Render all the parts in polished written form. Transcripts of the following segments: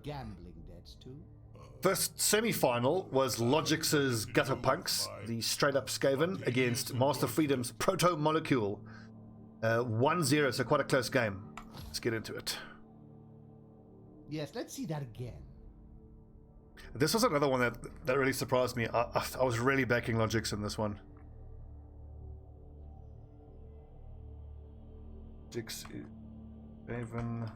gambling debts too? First semi-final was Lloggiccz Gutter Punks, the straight-up Skaven, against Master Freedom's Proto Molecule. 1-0, so quite a close game. Let's get into it. Yes, let's see that again. This was another one that really surprised me. I was really backing Lloggiccz in this one. Lloggiccz, Skaven.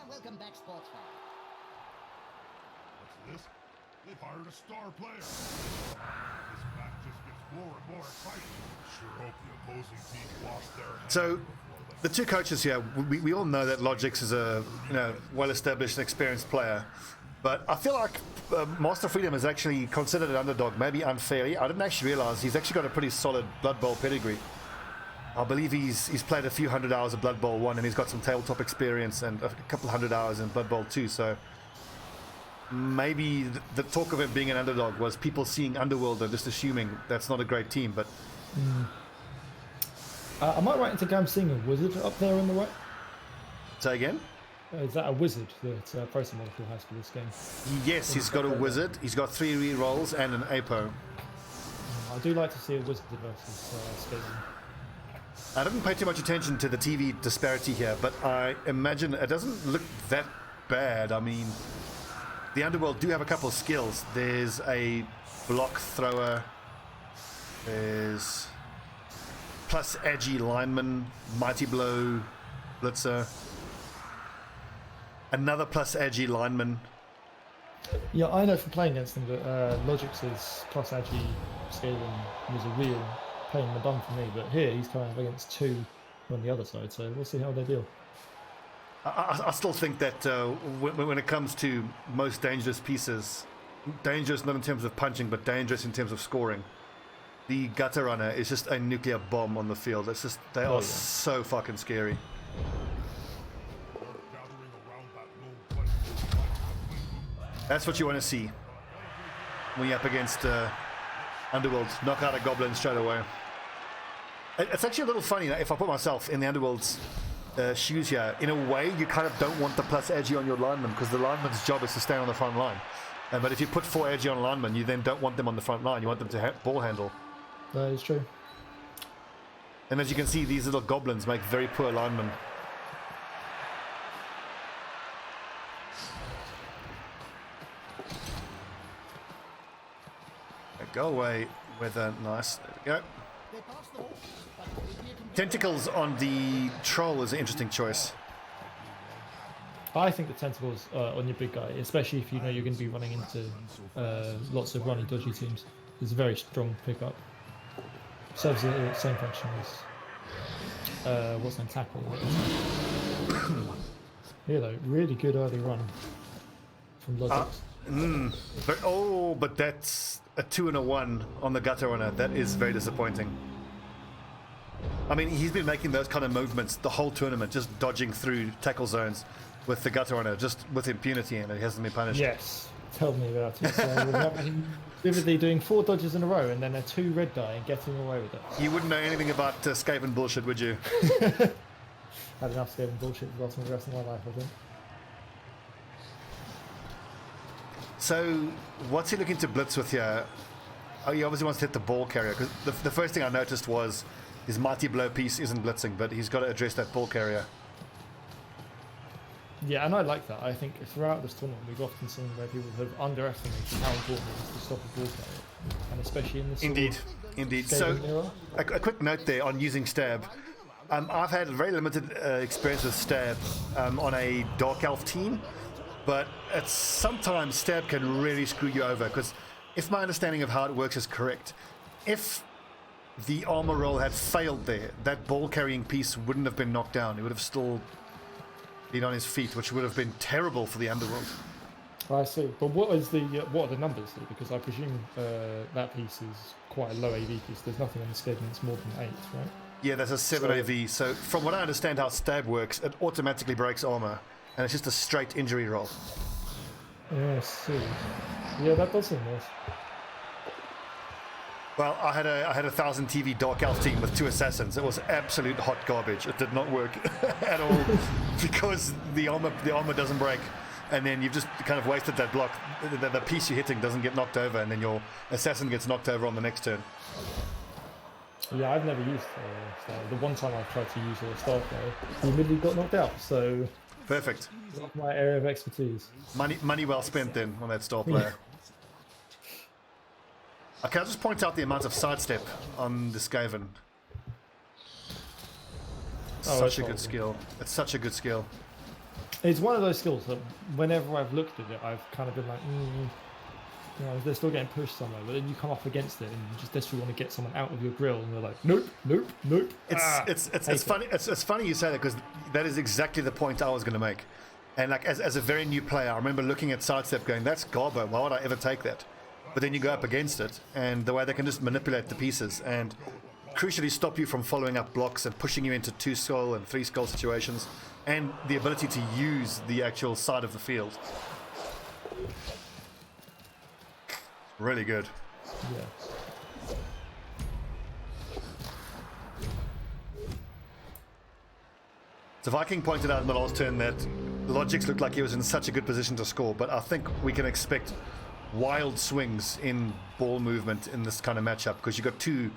Welcome back, sports fan. What's this? They've hired a star player. This match just gets more and more exciting. Sure hope the opposing team wash their hands. So, the two coaches here, we all know that Lloggiccz is a well-established and experienced player, but I feel like Master Freedom is actually considered an underdog, maybe unfairly. I didn't actually realize he's actually got a pretty solid Blood Bowl pedigree. I believe he's played a few hundred hours of Blood Bowl 1, and he's got some tabletop experience and a couple hundred hours in Blood Bowl 2, so maybe the talk of him being an underdog was people seeing Underworld and just assuming that's not a great team, but... am I right into Gam seeing a wizard up there on the right? Say again? Is that a wizard that Proto Molecule has for this game? Yes, he's got a wizard. He's got 3 re-rolls and an APO. I do like to see a wizard versus Skaven. I didn't pay too much attention to the TV disparity here, but I imagine it doesn't look that bad. I mean, the Underworld do have a couple of skills. There's a block thrower. There's plus Agi lineman, mighty blow, blitzer. Another plus Agi lineman. Yeah, I know from playing against them that Lloggiccz plus Agi Skaven was a real pain in the bum for me, but here he's coming up against 2 on the other side, so we'll see how they deal. I still think that when it comes to most dangerous pieces, dangerous not in terms of punching, but dangerous in terms of scoring, the Gutter Runner is just a nuclear bomb on the field. It's just, they are so fucking scary. That's what you want to see when you're up against Underworld. Knock out a goblin straight away. It's actually a little funny if I put myself in the Underworld's shoes here. In a way, you kind of don't want the plus Agi on your lineman, because the lineman's job is to stand on the front line. But if you put 4 Agi on a lineman, you then don't want them on the front line. You want them to ball handle. That is true. And as you can see, these little goblins make very poor linemen. Go away with a nice... There we go. Tentacles on the troll is an interesting choice. I think the tentacles on your big guy, especially if you know you're going to be running into lots of runny, dodgy teams, is a very strong pickup. Serves the same function as what's name, tackle. Here though, really good early run from Lloggiccz. But that's a 2 and a 1 on the Gutter Runner. That is very disappointing. I mean, he's been making those kind of movements the whole tournament, just dodging through tackle zones with the Gutter Runner, just with impunity, and it hasn't been punished. Yes, tell me about it. So remember him vividly doing 4 dodges in a row and then a 2 red die and getting away with it. You wouldn't know anything about Skaven bullshit, would you? Had enough Skaven bullshit for the rest of my life, I think. So, what's he looking to blitz with here? Oh, he obviously wants to hit the ball carrier, because the first thing I noticed was his mighty blow piece isn't blitzing, but he's got to address that ball carrier. Yeah, and I like that. I think throughout this tournament we've often seen where people have underestimated how important it is to stop a ball carrier, and especially in this Indeed. So, a quick note there on using stab. I've had very limited experience with stab on a Dark Elf team, but sometimes stab can really screw you over, because if my understanding of how it works is correct, if the armor roll had failed there, that ball carrying piece wouldn't have been knocked down. It would have still been on his feet, which would have been terrible for the Underworld. I see. But what are the numbers here? Because I presume that piece is quite a low AV piece. There's nothing on the schedule that's more than 8, right? Yeah, there's a 7 AV. So from what I understand how stab works, it automatically breaks armor, and it's just a straight injury roll. Yeah, I see. Yeah, that does seem nice. Well, I had a 1000 TV Dark Elf team with 2 assassins. It was absolute hot garbage. It did not work at all because the armor doesn't break, and then you've just kind of wasted that block. The piece you're hitting doesn't get knocked over, and then your assassin gets knocked over on the next turn. Yeah, I've never used Star. The one time I've tried to use a Star player, he immediately got knocked out. So Perfect. not my area of expertise. Money well spent then on that star player. Okay, I'll just point out the amount of sidestep on the Skaven. Such a good skill. It's such a good skill. It's one of those skills that whenever I've looked at it, I've kind of been like, you know, they're still getting pushed somewhere, but then you come up against it and you just desperately want to get someone out of your grill, and they're like, nope, nope, nope. It's funny. It's funny you say that, because that is exactly the point I was going to make. And like as a very new player, I remember looking at sidestep, going, "That's garbo. Why would I ever take that?" But then you go up against it, and the way they can just manipulate the pieces and crucially stop you from following up blocks and pushing you into 2 skull and 3 skull situations, and the ability to use the actual side of the field. Really good. Yeah. So Viking pointed out in the last turn that Lloggiccz looked like he was in such a good position to score, but I think we can expect wild swings in ball movement in this kind of matchup, because you've got 2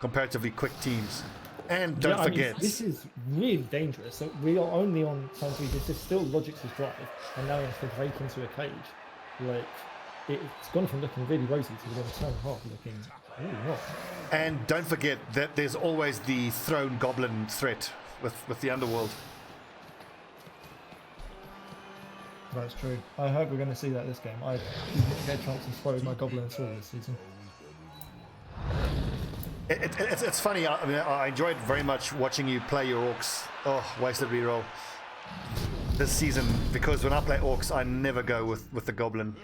comparatively quick teams. And don't forget, I mean, this is really dangerous. So we are only on turn 3. This is still Lloggicc's drive, and now he has to break into a cage. Like, it's gone from looking really rosy to within a turn and a half looking really not. and don't forget that there's always the thrown goblin threat with the Underworld. That's true. I hope we're going to see that this game. I didn't get a chance to throw my goblin at all this season. It's funny. I mean, I enjoyed very much watching you play your orcs. Oh, wasted reroll this season, because when I play orcs, I never go with the goblin.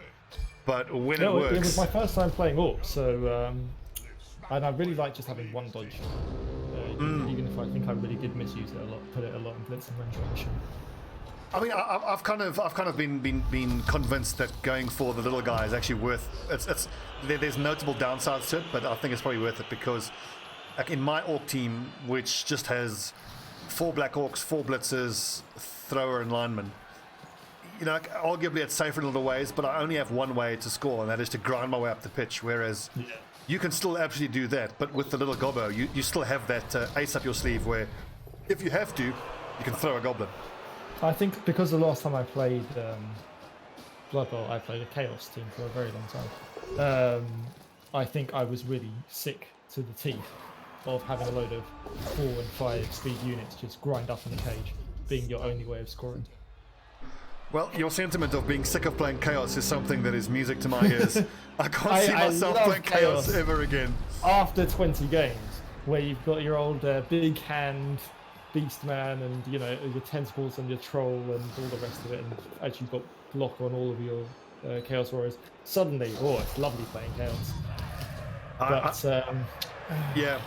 But when it works, it was my first time playing orcs, so and I really like just having one dodge. Even if I think I really did misuse it a lot, put it a lot in blitz and range. I mean, I've kind of been convinced that going for the little guy is actually worth. There's notable downsides to it, but I think it's probably worth it, because, like in my orc team, which just has 4 black orcs, 4 blitzers, thrower, and lineman. You know, like, arguably it's safer in little ways, but I only have one way to score, and that is to grind my way up the pitch. Whereas you can still absolutely do that, but with the little gobbo, you still have that ace up your sleeve where, if you have to, you can throw a goblin. I think because the last time I played Blood Bowl, I played a Chaos team for a very long time. I think I was really sick to the teeth of having a load of 4 and 5 speed units just grind up in the cage, being your only way of scoring. Well, your sentiment of being sick of playing Chaos is something that is music to my ears. I can't see myself love playing Chaos ever again. After 20 games, where you've got your old big hand beast man and, you know, your tentacles and your troll and all the rest of it, and actually got block on all of your Chaos Warriors, suddenly, it's lovely playing Chaos. But yeah,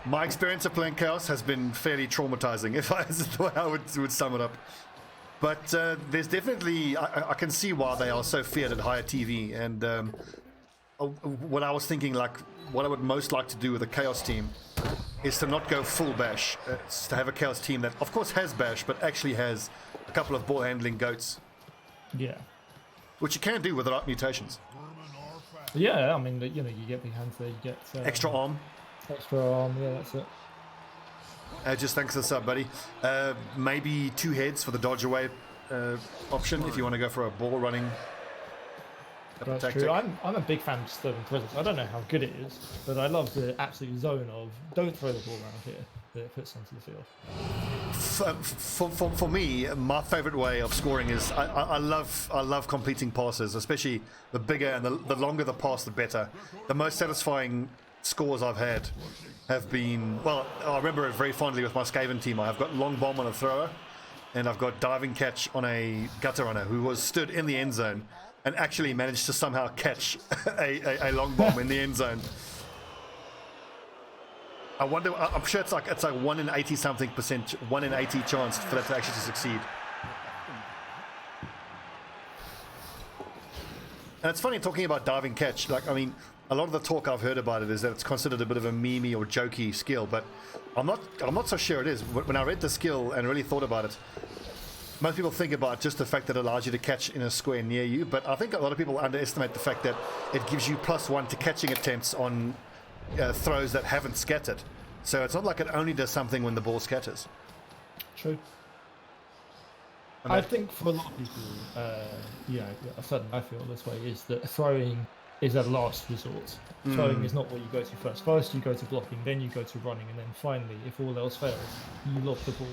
my experience of playing Chaos has been fairly traumatizing, if I is the way I would sum it up. But there's definitely, I can see why they are so feared at higher TV. And what I was thinking, like, what I would most like to do with a Chaos team is to not go full bash. It's to have a Chaos team that, of course, has bash, but actually has a couple of ball handling goats. Yeah. Which you can do with the right mutations. Yeah, I mean, you know, you get big hands there, you get Extra arm. Extra arm, yeah, that's it. Just thanks for the sub, buddy. Maybe 2 heads for the dodge away option if you want to go for a ball running. That's tactic. true. I'm a big fan of Stobbie presence. I don't know how good it is, but I love the absolute zone of don't throw the ball around here that it puts onto the field. For me, my favorite way of scoring is I love completing passes, especially the bigger and the longer the pass, the better. The most satisfying scores I've had have been, well, I remember it very fondly with my Skaven team. I've got long bomb on a thrower, and I've got diving catch on a gutter runner who was stood in the end zone and actually managed to somehow catch a long bomb in the end zone. I wonder, I'm sure it's like 1 in 80 something percent, 1 in 80 chance for that to actually succeed. And it's funny talking about diving catch. Like, I mean, a lot of the talk I've heard about it is that it's considered a bit of a memey or jokey skill, but I'm not so sure it is. When I read the skill and really thought about it, most people think about just the fact that it allows you to catch in a square near you, but I think a lot of people underestimate the fact that it gives you +1 to catching attempts on throws that haven't scattered. So it's not like it only does something when the ball scatters. True. I think for a lot of people, certainly I feel this way, is that throwing is a last resort. Throwing is not what you go to first. First you go to blocking, then you go to running, and then finally, if all else fails, you lob the ball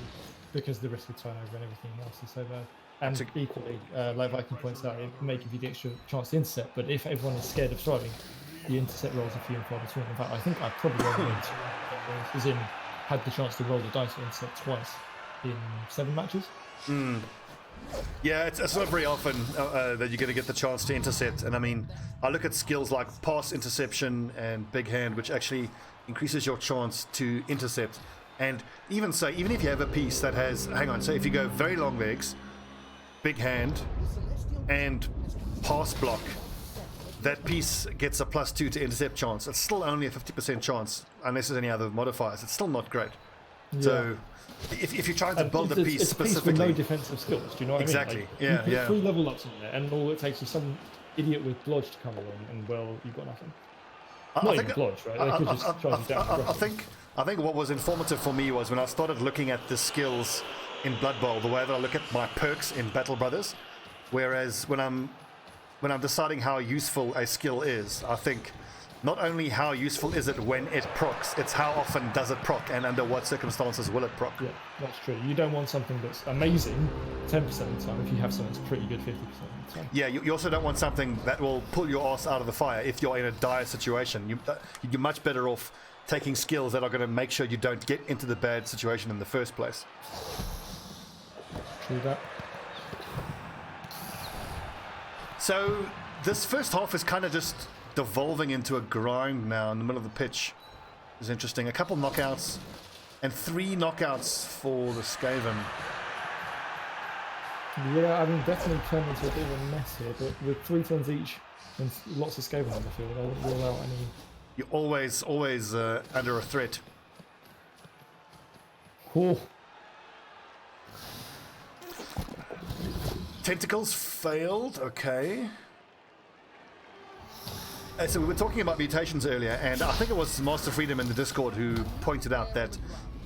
because the risk of turnover and everything else is so bad. And equally, like Viking points out, it may give you the extra chance to intercept, but if everyone is scared of throwing, the intercept rolls are few and far between. In fact, I think I probably only went as in had the chance to roll the dice to intercept twice in 7 matches. Yeah, it's not very often that you're going to get the chance to intercept. And I mean, I look at skills like pass, interception, and big hand, which actually increases your chance to intercept. And even so, even if you have a piece that has, hang on, so if you go very long legs, big hand, and pass block, that piece gets a +2 to intercept chance. It's still only a 50% chance, unless there's any other modifiers. It's still not great. Yeah. So if you're trying to build a piece specifically, with no defensive skills, do you know what exactly. I mean? Exactly. You put 3 level ups in there, and all it takes is some idiot with Lloggiccz to come along, and well, you've got nothing. Not even Lloggiccz, right? They could just charge you down. I think what was informative for me was when I started looking at the skills in Blood Bowl, the way that I look at my perks in Battle Brothers, whereas when I'm deciding how useful a skill is, I think not only how useful is it when it procs, it's how often does it proc and under what circumstances will it proc. Yeah, that's true. You don't want something that's amazing 10% of the time if you have something that's pretty good 50% of the time. Yeah, you also don't want something that will pull your ass out of the fire if you're in a dire situation. You're much better off taking skills that are going to make sure you don't get into the bad situation in the first place. True that. So this first half is kind of just devolving into a grind now in the middle of the pitch. It's interesting. A couple knockouts and 3 knockouts for the Skaven. Yeah, I mean, definitely turned into a bit of a mess here, but with 3 turns each and lots of Skaven on the field, I wouldn't rule out any. You're always under a threat. Oh. Tentacles failed. Okay. So we were talking about mutations earlier, and I think it was Master Freedom in the Discord who pointed out that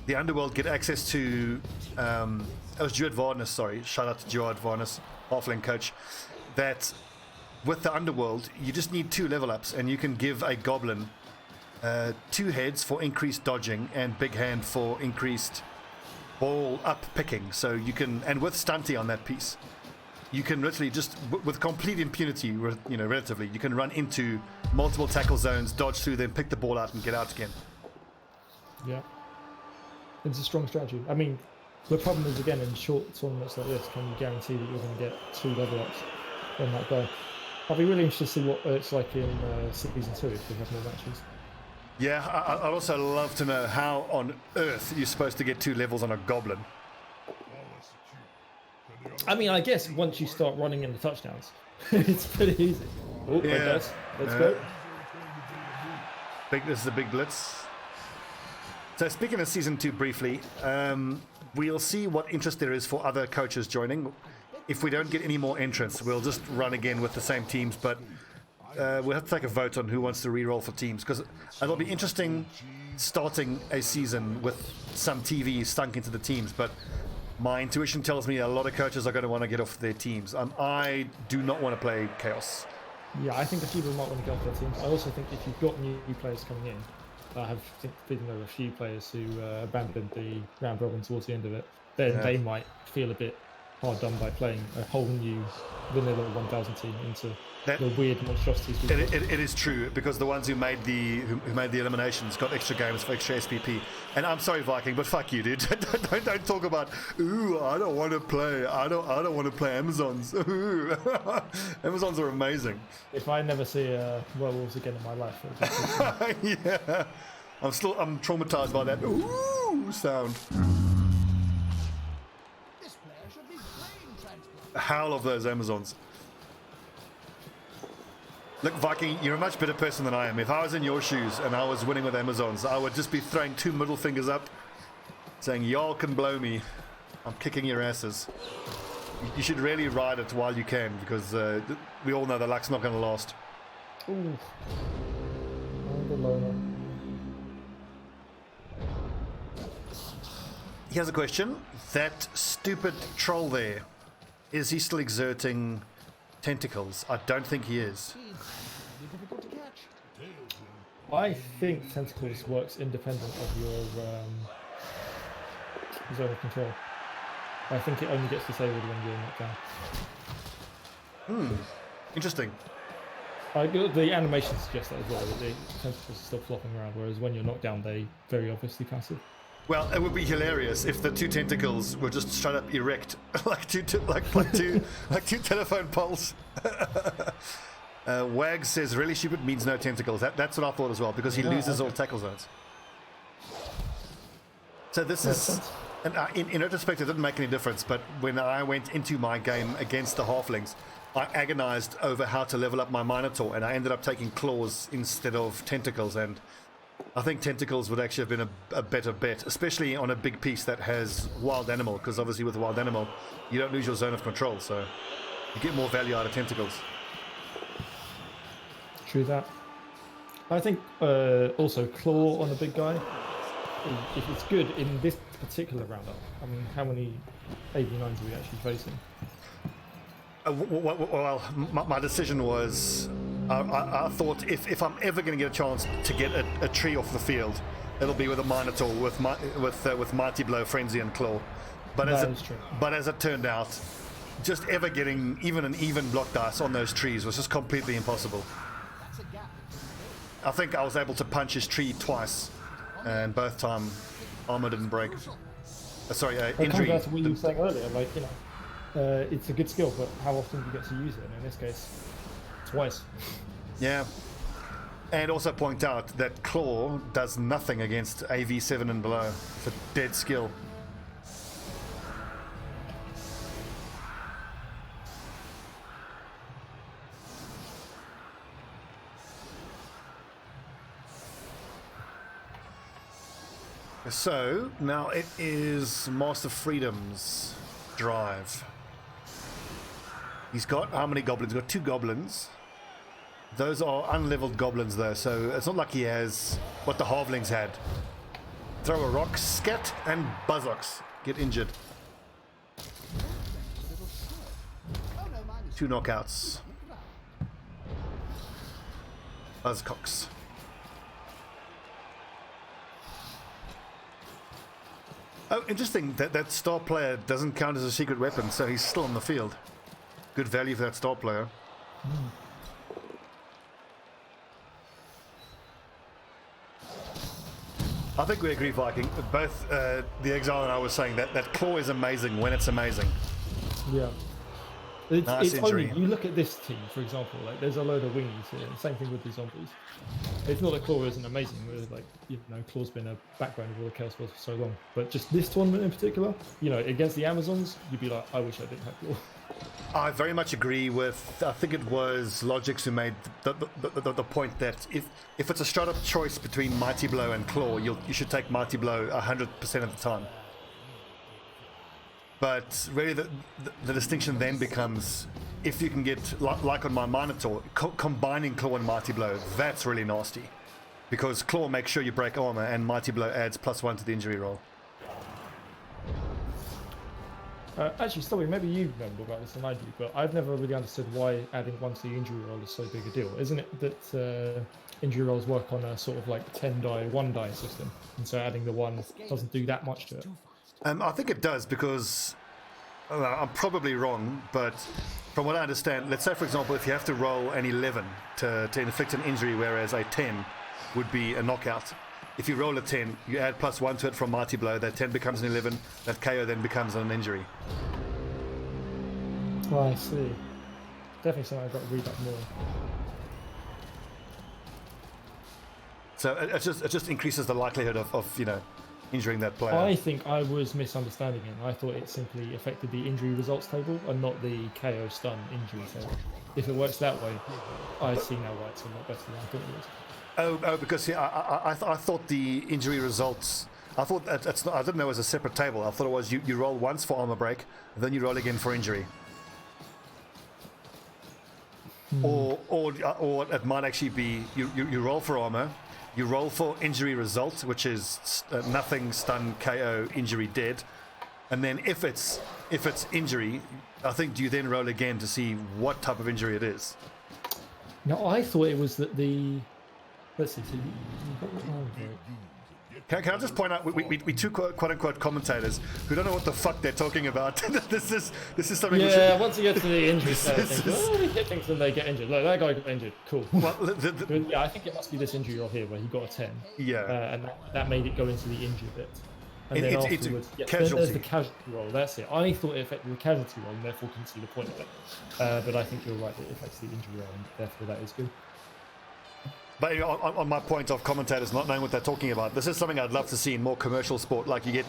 the Underworld get access to, it was JuodasVarnas, sorry, shout out to JuodasVarnas, halfling coach, that with the Underworld, you just need 2 level ups, and you can give a goblin 2 heads for increased dodging and big hand for increased ball up picking. So you can, and with stunty on that piece, you can literally just, with complete impunity, relatively, you can run into multiple tackle zones, dodge through them, pick the ball out, and get out again. Yeah. It's a strong strategy. I mean, the problem is, again, in short tournaments like this, can you guarantee that you're going to get 2 level ups on that day? I'll be really interested to see what it's like in Season 2 if we have more matches. Yeah, I'd also love to know how on earth you're supposed to get 2 levels on a goblin. I mean, I guess once you start running in the touchdowns, it's pretty easy. Oh, yeah. Let's go. This is a big blitz. So speaking of Season 2 briefly, we'll see what interest there is for other coaches joining. If we don't get any more entrants, we'll just run again with the same teams, but we'll have to take a vote on who wants to re-roll for teams, because it'll be interesting starting a season with some TV stunk into the teams, but my intuition tells me a lot of coaches are going to want to get off their teams. I do not want to play Chaos. Yeah, I think a few people might want to get off their teams. I also think if you've got new players coming in, I have been there a few players who abandoned the round robin towards the end of it, then they might feel a bit hard done by playing a whole new vanilla 1000 team into the weird monstrosities. It is true, because the ones who made the eliminations got extra games for extra SPP. And I'm sorry, Viking, but fuck you, dude. don't talk about, ooh, I don't want to play. I don't want to play Amazons. Ooh. Amazons are amazing. If I never see werewolves again in my life, yeah, I'm traumatized by that ooh sound. This player should be playing transport. The howl of those Amazons. Look, Viking, you're a much better person than I am. If I was in your shoes and I was winning with Amazons, I would just be throwing 2 middle fingers up, saying, y'all can blow me. I'm kicking your asses. You should really ride it while you can, because we all know the luck's not going to last. Ooh. And the loner. Here's a question. That stupid troll there, is he still exerting tentacles? I don't think he is. Really difficult to catch. I think tentacles works independent of your zone of control. I think it only gets disabled when you're knocked down. Interesting. The animation suggests that as well. That the tentacles are still flopping around, whereas when you're knocked down, they very obviously passive. Well, it would be hilarious if the 2 tentacles were just straight up erect, like two telephone poles. Wags says, really stupid means no tentacles. That's what I thought as well, because he loses all tackle zones. So this is, and in retrospect, it didn't make any difference, but when I went into my game against the halflings, I agonized over how to level up my Minotaur, and I ended up taking claws instead of tentacles, and I think tentacles would actually have been a better bet, especially on a big piece that has wild animal, because obviously with wild animal, you don't lose your zone of control, so you get more value out of tentacles. True that. I think also claw on a big guy, if it's good in this particular roundup. I mean, how many 89s are we actually facing? Well, my decision was, I thought if I'm ever going to get a chance to get a tree off the field, it'll be with a Minotaur with Mighty Blow, Frenzy, and Claw. But as it turned out, just ever getting even an even block dice on those trees was just completely impossible. That's a gap. I think I was able to punch his tree twice, and both time armor didn't break. Sorry, It injury. comes down to what you were saying earlier, like, you know, it's a good skill, but how often do you get to use it? And in this case, twice. Yeah. And also point out that Claw does nothing against AV7 and below. It's a dead skill. So, now it is Master Freedom's drive. He's got how many goblins? He's got 2 goblins. Those are unleveled goblins though, so it's not like he has what the halflings had. Throw a rock, scat, and buzzocks get injured. 2 knockouts. Buzzcocks. Oh, interesting. That star player doesn't count as a secret weapon, so he's still on the field. Good value for that star player. I think we agree, Viking. Both TheExile and I were saying that Claw is amazing when it's amazing. Yeah. It's injury. only, you look at this team, for example, like there's a load of wingies here, and same thing with the zombies. It's not that Claw isn't amazing, like, you know, Claw's been a backbone of all the Chaos Wars for so long, but just this tournament in particular, you know, against the Amazons, you'd be like, I wish I didn't have Claw. I very much agree with, I think it was Lloggiccz who made the point that if it's a straight up choice between Mighty Blow and Claw, you should take Mighty Blow 100% of the time. But really the distinction then becomes, if you can get, like on my Minotaur, combining Claw and Mighty Blow, that's really nasty. Because Claw makes sure you break armor, and Mighty Blow adds +1 to the injury roll. Actually, Stobbie, maybe you know more about this than I do, but I've never really understood why adding 1 to the injury roll is so big a deal. Isn't it that injury rolls work on a sort of like 10 die, 1 die system, and so adding the 1 doesn't do that much to it? I think it does, because I'm probably wrong, but from what I understand, let's say for example if you have to roll an 11 to inflict an injury, whereas a 10 would be a knockout. If you roll a 10, you add +1 to it from Mighty Blow, that 10 becomes an 11, that KO then becomes an injury. Oh, I see. Definitely something I've got to read up more. So it just increases the likelihood of you know, injuring that player. I think I was misunderstanding it. I thought it simply affected the injury results table and not the KO stun injury table. If it works that way, I see now why it's a lot better than I thought it was. Oh, because I thought the injury results. I thought that's not, I didn't know it was a separate table. I thought it was you roll once for armor break, then you roll again for injury. Or it might actually be you roll for armor, you roll for injury result, which is nothing, stun, KO, injury, dead, and then if it's injury, I think you then roll again to see what type of injury it is. Now I thought it was that the. Let's see. So you've got the armor break. Can I just point out we two quote-unquote commentators who don't know what the fuck they're talking about. this is something. Yeah, once you get to the injury side, they hit things and they get injured. Look, that guy got injured. Cool. Well, yeah, I think it must be this injury roll here where he got a 10. Yeah. And that made it go into the injury bit. And then it's afterwards, a then casualty. there's the casualty roll. That's it. I thought it affected the casualty roll and therefore couldn't see the point of it. But I think you're right. It affects the injury roll and therefore that is good. But on my point of commentators not knowing what they're talking about, this is something I'd love to see in more commercial sport. Like you get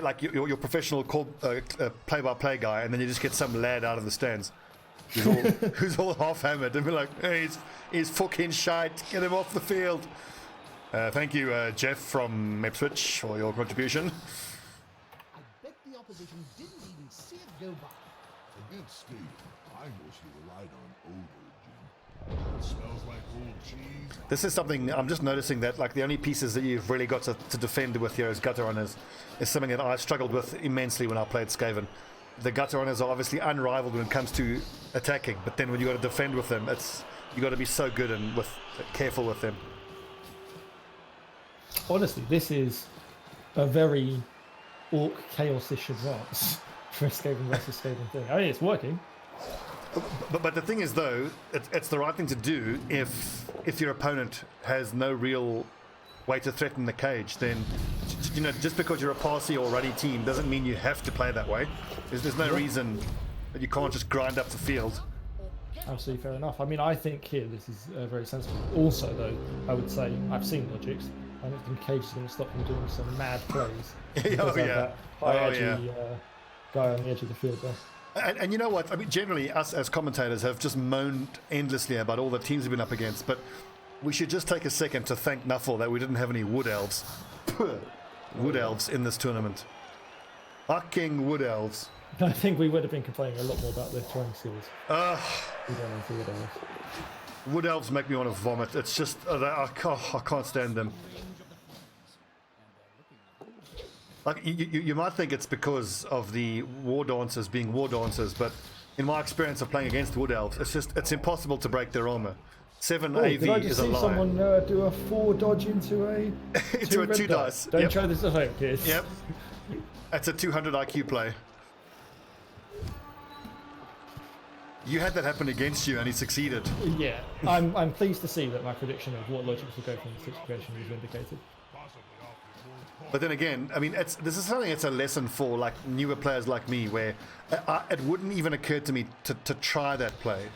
like your professional play-by-play guy, and then you just get some lad out of the stands who's all half-hammered and be like, hey, he's fucking shite, get him off the field. Thank you, Jeff from Ipswich, for your contribution. I bet the opposition didn't even see it go by. Against Skaven, I mostly relied on odor, Jim. It smells like old cheese. This is something I'm just noticing that like the only pieces that you've really got to defend with here as gutter runners is something that I struggled with immensely when I played Skaven. The gutter runners are obviously unrivaled when it comes to attacking, but then when you got to defend with them, you got to be so good and careful with them. Honestly, this is a very orc chaos-ish advance for a Skaven versus Skaven thing. I mean, it's working. But the thing is, though, it's the right thing to do if your opponent has no real way to threaten the cage. Then, just because you're a passy or ruddy team doesn't mean you have to play that way. There's no reason that you can't just grind up the field. Absolutely fair enough. I mean, I think here this is very sensible. Also, though, I would say I've seen Lloggiccz. I don't think Cage is going to stop him doing some mad plays. Oh yeah, that high edgy guy on the edge of the field there. And you know what? I mean, generally, us as commentators have just moaned endlessly about all the teams we've been up against, but we should just take a second to thank Nuffle that we didn't have any wood elves. Wood elves in this tournament. Fucking wood elves. I think we would have been complaining a lot more about their throwing skills. We don't have wood elves. Wood elves make me want to vomit. It's just, I can't stand them. Like you might think it's because of the war dancers being war dancers, but in my experience of playing against wood elves, it's impossible to break their armor. 7 AV did I just is a see lie. someone do a 4 dodge into a Into a 2 dice. Don't Yep. try this at home, kids. Yep. That's a 200 IQ play. You had that happen against you and he succeeded. Yeah, I'm pleased to see that my prediction of what Lloggiccz will go from the situation is vindicated. But then again, I mean, this is something that's a lesson for like newer players like me, where it wouldn't even occur to me to try that play.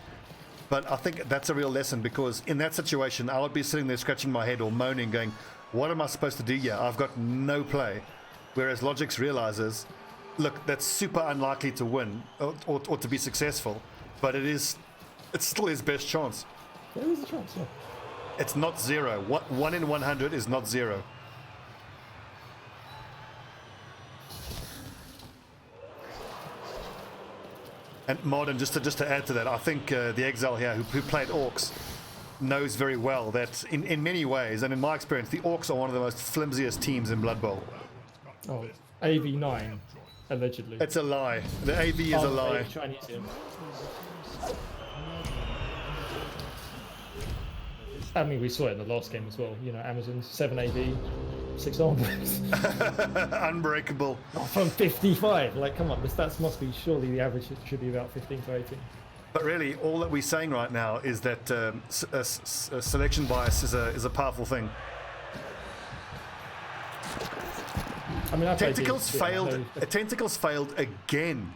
But I think that's a real lesson, because in that situation, I would be sitting there scratching my head or moaning, going, what am I supposed to do here? I've got no play. Whereas Lloggiccz realizes, look, that's super unlikely to win or to be successful, but it's still his best chance. There is a chance, yeah. It's not 0. 1 in 100 is not 0. And Mardon, just to add to that, I think TheExile here, who played Orcs, knows very well that in many ways, and in my experience, the Orcs are one of the most flimsiest teams in Blood Bowl. Oh, AV9, allegedly. It's a lie. The AV is a lie. Chinese him. I mean, we saw it in the last game as well. You know, Amazon's 7 AV, 6 armors. Unbreakable. From 55. Like, come on, the stats must be, surely the average should be about 15 to 18. But really, all that we're saying right now is that selection bias is a powerful thing. I mean, Tentacles failed. Tentacles failed again,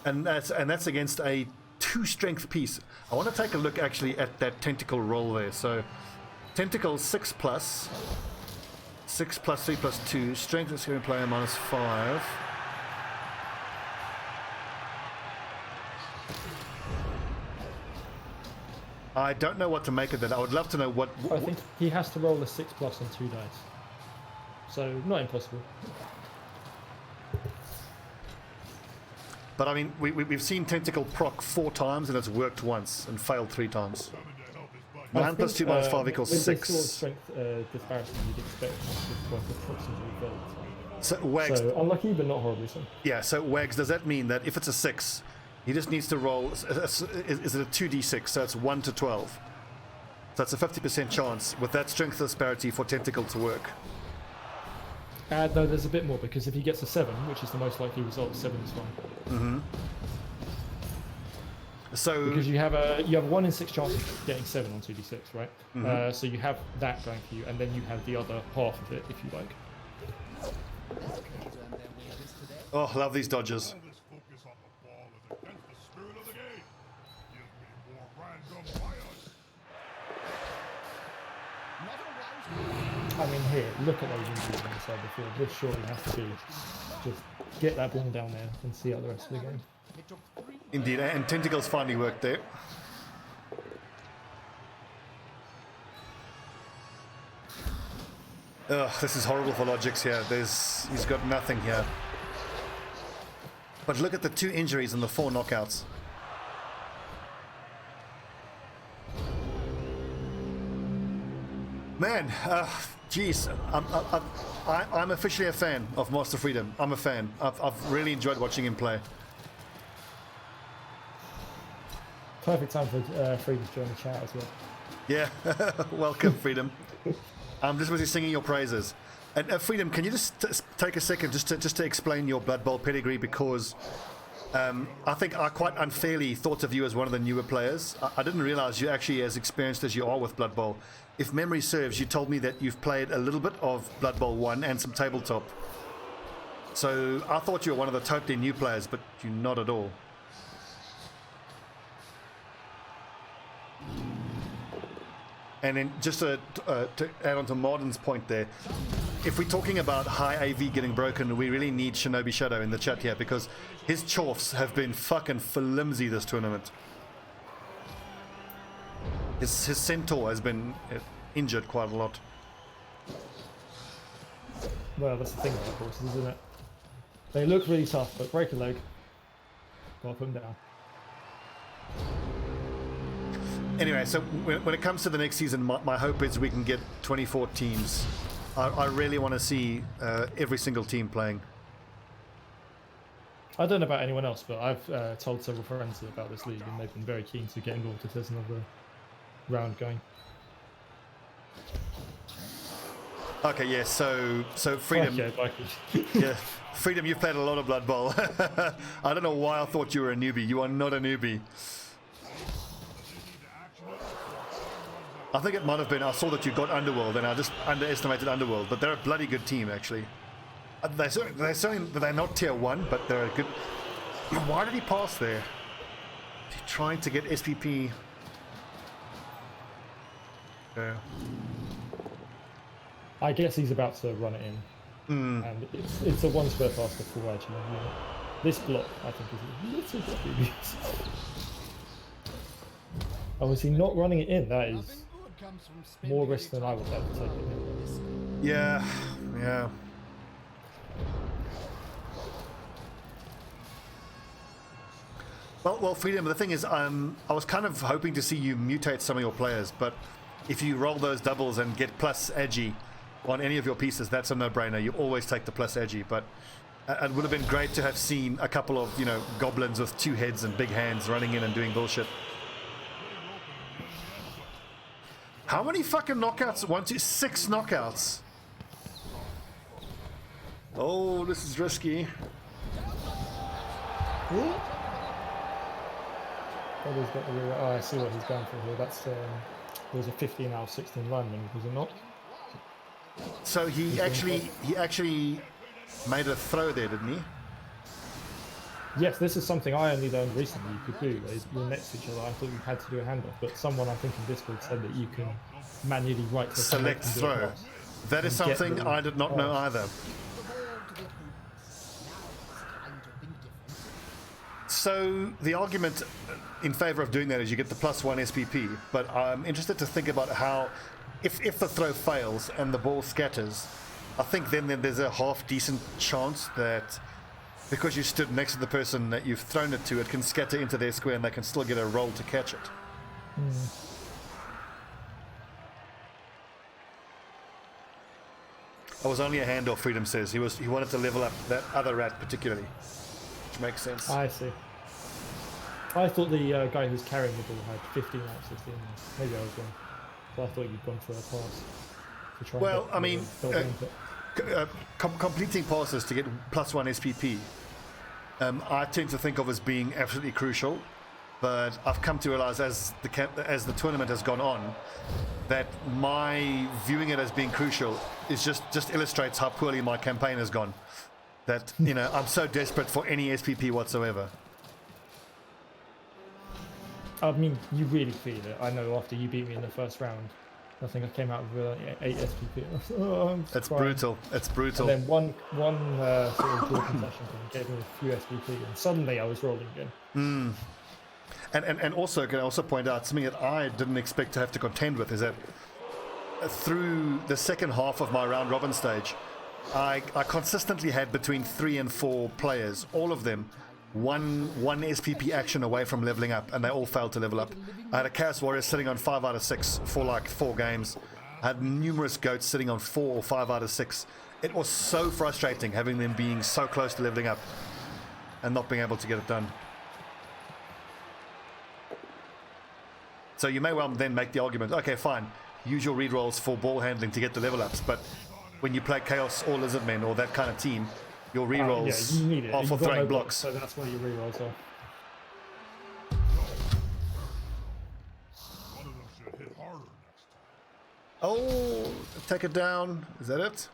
and that's against a 2 strength piece. I want to take a look actually at that tentacle roll there. So, tentacles 6+, 6 plus 3 plus 2. Strength is going to player minus 5. I don't know what to make of that. I would love to know what... I think he has to roll a 6+ on 2 dice. So, not impossible. But I mean, we've seen Tentacle proc 4 times and it's worked once and failed 3 times. 9 plus 2 minus 5 equals with 6. This sort of strength disparity, you'd expect him to approximately failed. So, Wags, So, unlucky, but not horribly so. yeah, so Wags, does that mean that if it's a 6, he just needs to roll... Is it a 2d6? So it's 1 to 12. So that's a 50% chance with that strength disparity for Tentacle to work. No, there's a bit more, because if he gets a 7, which is the most likely result, 7 is fine. So Because you have a 1 in 6 chance of getting 7 on 2d6, right? So you have that going for you, and then you have the other half of it, if you like. oh, love these dodges. All this focus on the ball is against the spirit of the game. Give me more random violence. Not a rousing. I mean, here, look at those injuries on the side of the field. This surely has to be just get that ball down there and see out the rest of the game. It took 3 Indeed, and Tentacles finally worked there. Ugh, this is horrible for Lloggiccz here. He's got nothing here. But look at the 2 injuries and the 4 knockouts. Man, geez, I'm officially a fan of Master Freedom. I'm a fan. I've really enjoyed watching him play. Perfect time for Freedom to join the chat as well. Yeah, welcome, Freedom. I'm just busy singing your praises. And Freedom, can you just take a second just to explain your Blood Bowl pedigree? Because I think I quite unfairly thought of you as one of the newer players. I didn't realize you're actually as experienced as you are with Blood Bowl. If memory serves, you told me that you've played a little bit of Blood Bowl 1 and some tabletop. So I thought you were one of the totally new players, but you're not at all. And then just to add on to Mardon's point there, if we're talking about high AV getting broken, we really need ShinobiShadow in the chat here, because his chorfs have been fucking flimsy this tournament. His centaur has been injured quite a lot. Well, that's the thing about horses, isn't it? They look really tough, but break a leg, gotta put them down. Anyway, so when it comes to the next season, my hope is we can get 24 teams. I really want to see every single team playing. I don't know about anyone else, but I've told several friends about this league, and they've been very keen to get involved if there's another round going. Okay, yeah, so Freedom, yeah, Freedom, you've played a lot of Blood Bowl. I don't know why I thought you were a newbie. You are not a newbie. I think it might have been, I saw that you got Underworld and I just underestimated Underworld, but they're a bloody good team actually. They're not tier 1, but they're a good... Why did he pass there? Is he trying to get SPP? Yeah. I guess he's about to run it in. And it's a one square faster full edge. This block, I think, is a little bit dubious. Oh, is he not running it in? That is more risk than I would ever take it. Yeah, yeah. Well, Freedom, the thing is, I was kind of hoping to see you mutate some of your players, but if you roll those doubles and get plus edgy on any of your pieces, that's a no-brainer. You always take the plus edgy, but it would have been great to have seen a couple of, you know, goblins with 2 heads and big hands running in and doing bullshit. How many fucking knockouts? 1, 2, 6 knockouts. Oh, this is risky. Oh, he's got the, oh, I see what he's going for here. That's there was a 15 out of 16 lineman, was it not? So he actually made a throw there, didn't he? Yes, this is something I only learned recently you could do. Is you're next to each other. I thought you had to do a handoff, but someone I think in Discord said that you can manually right click Select and do throw. it once. That is and get something the I did not know pass. either. The ball to the hoops. Now it's time to think different. So the argument in favor of doing that is you get the +1 SPP, but I'm interested to think about how, if the throw fails and the ball scatters, I think then there's a half decent chance that because you stood next to the person that you've thrown it to, it can scatter into their square and they can still get a roll to catch it. I was only a handoff, Freedom says. He wanted to level up that other rat particularly, which makes sense. I see. I thought the guy who was carrying the ball had 15 access in there. Maybe I was wrong. But I thought you'd gone for a pass. To try Well, and get I mean, completing passes to get +1 SPP, I tend to think of as being absolutely crucial. But I've come to realize as the tournament has gone on, that my viewing it as being crucial is just illustrates how poorly my campaign has gone. That, you know, I'm so desperate for any SPP whatsoever. I mean, you really feel it. I know after you beat me in the first round, I think I came out with 8 SPP. It's brutal. It's brutal. And then one sort of draw concession thing gave me a few SPP, and suddenly I was rolling again. And also, can I also point out something that I didn't expect to have to contend with is that through the second half of my round robin stage, I consistently had between 3 and 4 players, all of them, one SPP action away from leveling up, and they all failed to level up. I had a Chaos Warrior sitting on 5 out of 6 for like 4 games. I had numerous goats sitting on 4 or 5 out of 6. It was so frustrating having them being so close to leveling up and not being able to get it done. So you may well then make the argument, okay, fine, use your rerolls for ball handling to get the level ups, but when you play Chaos or Lizardmen or that kind of team, your rerolls you need it. are for You've got throwing no blocks. So that's where your rerolls are. One of them should hit harder next time. Oh, take it down. Is that it?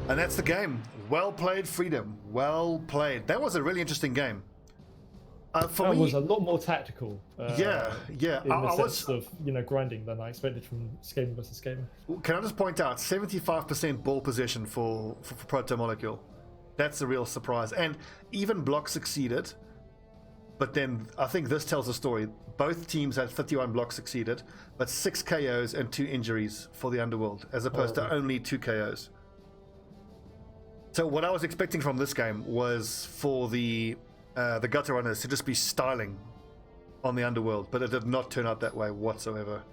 And that's the game. Well played, Freedom. Well played. That was a really interesting game. For That me, was a lot more tactical. yeah. In the I sense was. of grinding than I expected from Skaven versus Skaven. Can I just point out 75% ball possession for Proto Molecule? That's a real surprise. And even block succeeded. But then I think this tells a story. Both teams had 31 blocks succeeded, but 6 KOs and 2 injuries for the Underworld, as opposed to only 2 KOs. So what I was expecting from this game was for the gutter runners to just be styling on the Underworld, but it did not turn out that way whatsoever.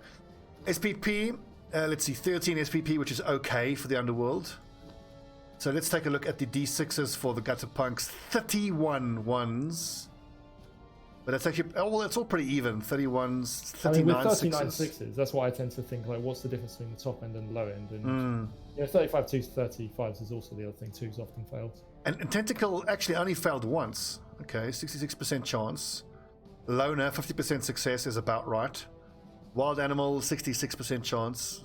SPP, let's see, 13 SPP, which is okay for the Underworld. So let's take a look at the D6s for the gutter punks. 31 ones. But that's actually, oh, well, it's all pretty even. 31s, 39 with 39 sixes. sixes, that's why I tend to think, like, what's the difference between the top end and the low end? And 35 twos, 35s is also the other thing. Twos often fails. And Tentacle actually only failed once. Okay, 66% chance. Loner, 50% success is about right. Wild Animal, 66% chance.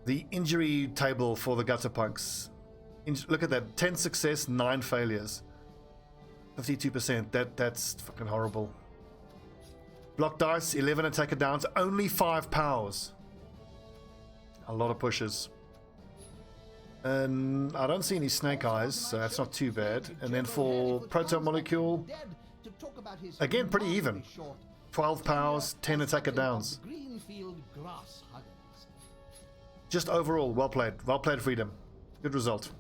The injury table for the gutter punks. Look at that, 10 success, 9 failures. 52%, that's fucking horrible. Block dice, 11 attacker downs, only 5 powers. A lot of pushes. And I don't see any snake eyes, so that's not too bad. And then for Proto Molecule, again, pretty even. 12 powers, 10 attacker downs. Just overall, well played. Well played, Freedom. Good result.